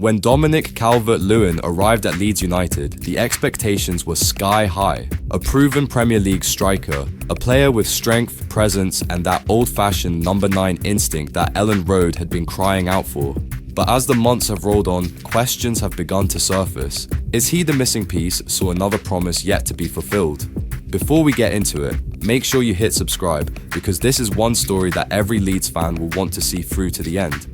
When Dominic Calvert-Lewin arrived at Leeds United, the expectations were sky high. A proven Premier League striker, a player with strength, presence, and that old-fashioned number 9 instinct that Elland Road had been crying out for. But as the months have rolled on, questions have begun to surface. Is he the missing piece, or another promise yet to be fulfilled? Before we get into it, make sure you hit subscribe, because this is one story that every Leeds fan will want to see through to the end.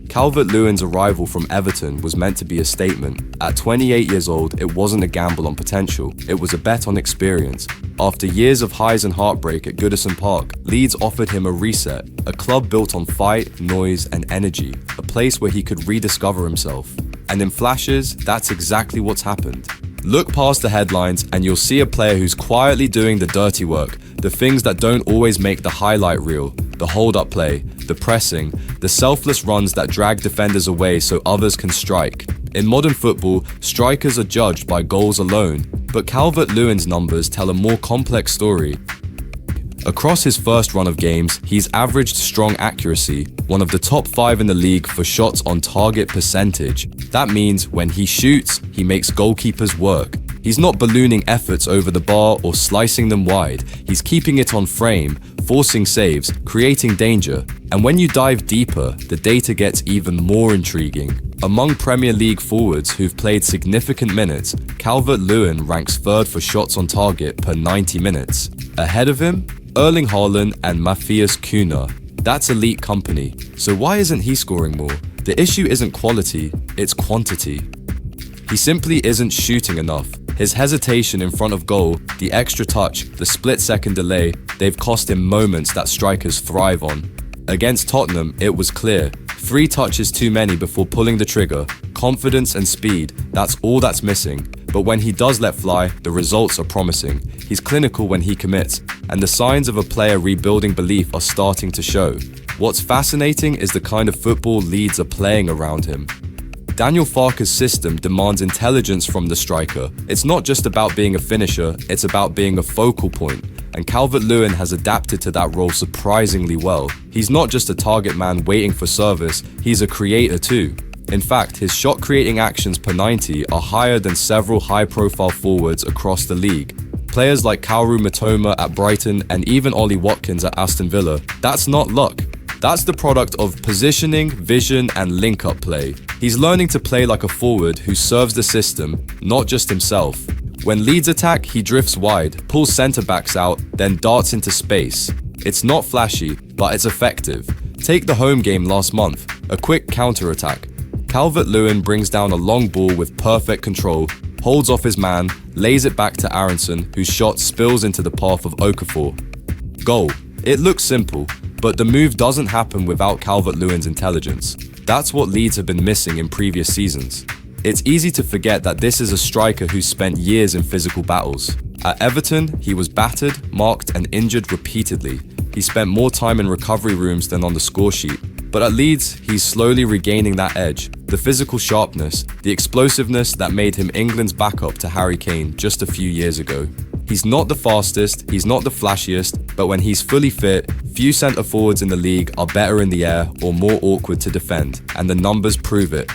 Calvert-Lewin's arrival from Everton was meant to be a statement. At 28 years old, it wasn't a gamble on potential, it was a bet on experience. After years of highs and heartbreak at Goodison Park, Leeds offered him a reset, a club built on fight, noise, and energy, a place where he could rediscover himself. And in flashes, that's exactly what's happened. Look past the headlines and you'll see a player who's quietly doing the dirty work, the things that don't always make the highlight reel, the hold-up play, the pressing, the selfless runs that drag defenders away so others can strike. In modern football, strikers are judged by goals alone, but Calvert-Lewin's numbers tell a more complex story. Across his first run of games, he's averaged strong accuracy, one of the top 5 in the league for shots on target percentage. That means when he shoots, he makes goalkeepers work. He's not ballooning efforts over the bar or slicing them wide. He's keeping it on frame, forcing saves, creating danger. And when you dive deeper, the data gets even more intriguing. Among Premier League forwards who've played significant minutes, Calvert-Lewin ranks 3rd for shots on target per 90 minutes. Ahead of him, Erling Haaland and Matthias Cunha. That's elite company. So why isn't he scoring more? The issue isn't quality, it's quantity. He simply isn't shooting enough. His hesitation in front of goal, the extra touch, the split-second delay, they've cost him moments that strikers thrive on. Against Tottenham, it was clear. 3 touches too many before pulling the trigger. Confidence and speed, that's all that's missing. But when he does let fly, the results are promising. He's clinical when he commits, and the signs of a player rebuilding belief are starting to show. What's fascinating is the kind of football Leeds are playing around him. Daniel Farke's system demands intelligence from the striker. It's not just about being a finisher, it's about being a focal point. And Calvert-Lewin has adapted to that role surprisingly well. He's not just a target man waiting for service, he's a creator too. In fact, his shot-creating actions per 90 are higher than several high-profile forwards across the league. Players like Kaoru Mitoma at Brighton and even Ollie Watkins at Aston Villa. That's not luck. That's the product of positioning, vision, and link-up play. He's learning to play like a forward who serves the system, not just himself. When Leeds attack, he drifts wide, pulls centre-backs out, then darts into space. It's not flashy, but it's effective. Take the home game last month, a quick counter-attack. Calvert-Lewin brings down a long ball with perfect control, holds off his man, lays it back to Aronson, whose shot spills into the path of Okafor. Goal. It looks simple, but the move doesn't happen without Calvert-Lewin's intelligence. That's what Leeds have been missing in previous seasons. It's easy to forget that this is a striker who's spent years in physical battles. At Everton, he was battered, marked, and injured repeatedly. He spent more time in recovery rooms than on the score sheet. But at Leeds, he's slowly regaining that edge, the physical sharpness, the explosiveness that made him England's backup to Harry Kane just a few years ago. He's not the fastest, he's not the flashiest, but when he's fully fit, few centre forwards in the league are better in the air or more awkward to defend, and the numbers prove it.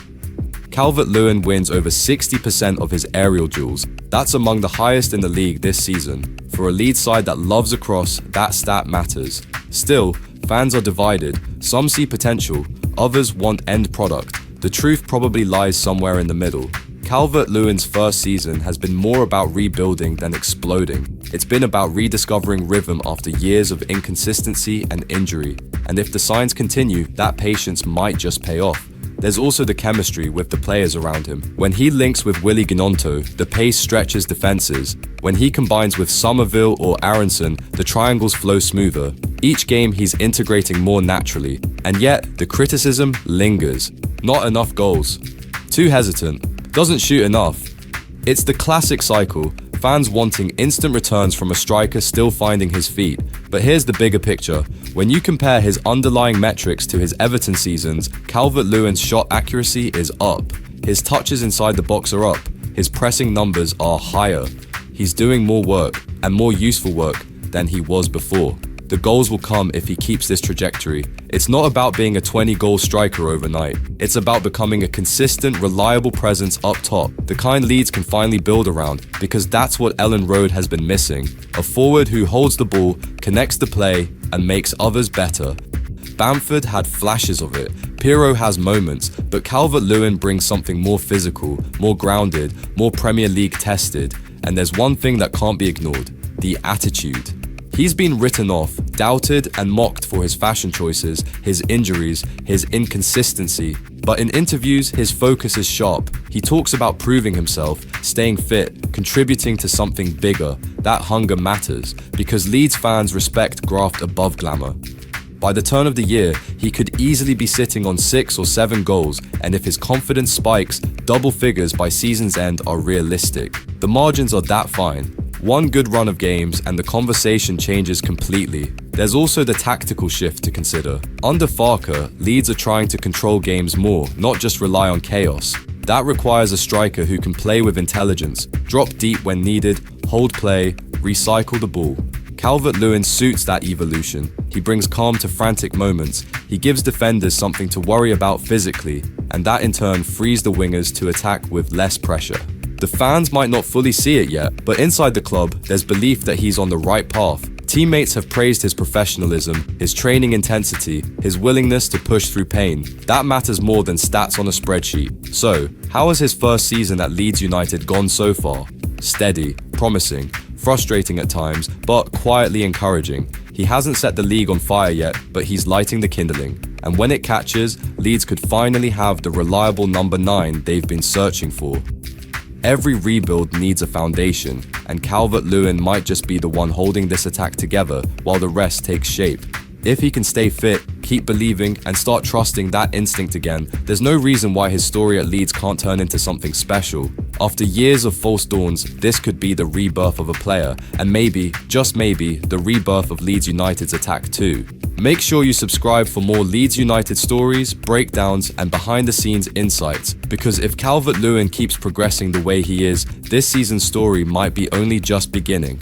Calvert-Lewin wins over 60% of his aerial duels. That's among the highest in the league this season. For a Leeds side that loves a cross, that stat matters. Still, fans are divided. Some see potential, others want end product. The truth probably lies somewhere in the middle. Calvert-Lewin's first season has been more about rebuilding than exploding. It's been about rediscovering rhythm after years of inconsistency and injury. And if the signs continue, that patience might just pay off. There's also the chemistry with the players around him. When he links with Willy Gnonto, the pace stretches defenses. When he combines with Somerville or Aronson, the triangles flow smoother. Each game he's integrating more naturally. And yet, the criticism lingers. Not enough goals. Too hesitant. Doesn't shoot enough. It's the classic cycle. Fans wanting instant returns from a striker still finding his feet. But here's the bigger picture. When you compare his underlying metrics to his Everton seasons, Calvert-Lewin's shot accuracy is up. His touches inside the box are up. His pressing numbers are higher. He's doing more work, and more useful work, than he was before. The goals will come if he keeps this trajectory. It's not about being a 20-goal striker overnight. It's about becoming a consistent, reliable presence up top, the kind Leeds can finally build around, because that's what Elland Road has been missing. A forward who holds the ball, connects the play, and makes others better. Bamford had flashes of it, Pirlo has moments, but Calvert-Lewin brings something more physical, more grounded, more Premier League tested, and there's one thing that can't be ignored: the attitude. He's been written off, doubted, and mocked for his fashion choices, his injuries, his inconsistency. But in interviews, his focus is sharp. He talks about proving himself, staying fit, contributing to something bigger. That hunger matters, because Leeds fans respect graft above glamour. By the turn of the year, he could easily be sitting on 6 or 7 goals, and if his confidence spikes, double figures by season's end are realistic. The margins are that fine. One good run of games and the conversation changes completely. There's also the tactical shift to consider. Under Farke, Leeds are trying to control games more, not just rely on chaos. That requires a striker who can play with intelligence, drop deep when needed, hold play, recycle the ball. Calvert-Lewin suits that evolution. He brings calm to frantic moments. He gives defenders something to worry about physically, and that in turn frees the wingers to attack with less pressure. The fans might not fully see it yet, but inside the club, there's belief that he's on the right path. Teammates have praised his professionalism, his training intensity, his willingness to push through pain. That matters more than stats on a spreadsheet. So, how has his first season at Leeds United gone so far? Steady, promising, frustrating at times, but quietly encouraging. He hasn't set the league on fire yet, but he's lighting the kindling. And when it catches, Leeds could finally have the reliable number 9 they've been searching for. Every rebuild needs a foundation, and Calvert-Lewin might just be the one holding this attack together while the rest takes shape. If he can stay fit, keep believing, and start trusting that instinct again, there's no reason why his story at Leeds can't turn into something special. After years of false dawns, this could be the rebirth of a player, and maybe, just maybe, the rebirth of Leeds United's attack too. Make sure you subscribe for more Leeds United stories, breakdowns, and behind-the-scenes insights, because if Calvert-Lewin keeps progressing the way he is, this season's story might be only just beginning.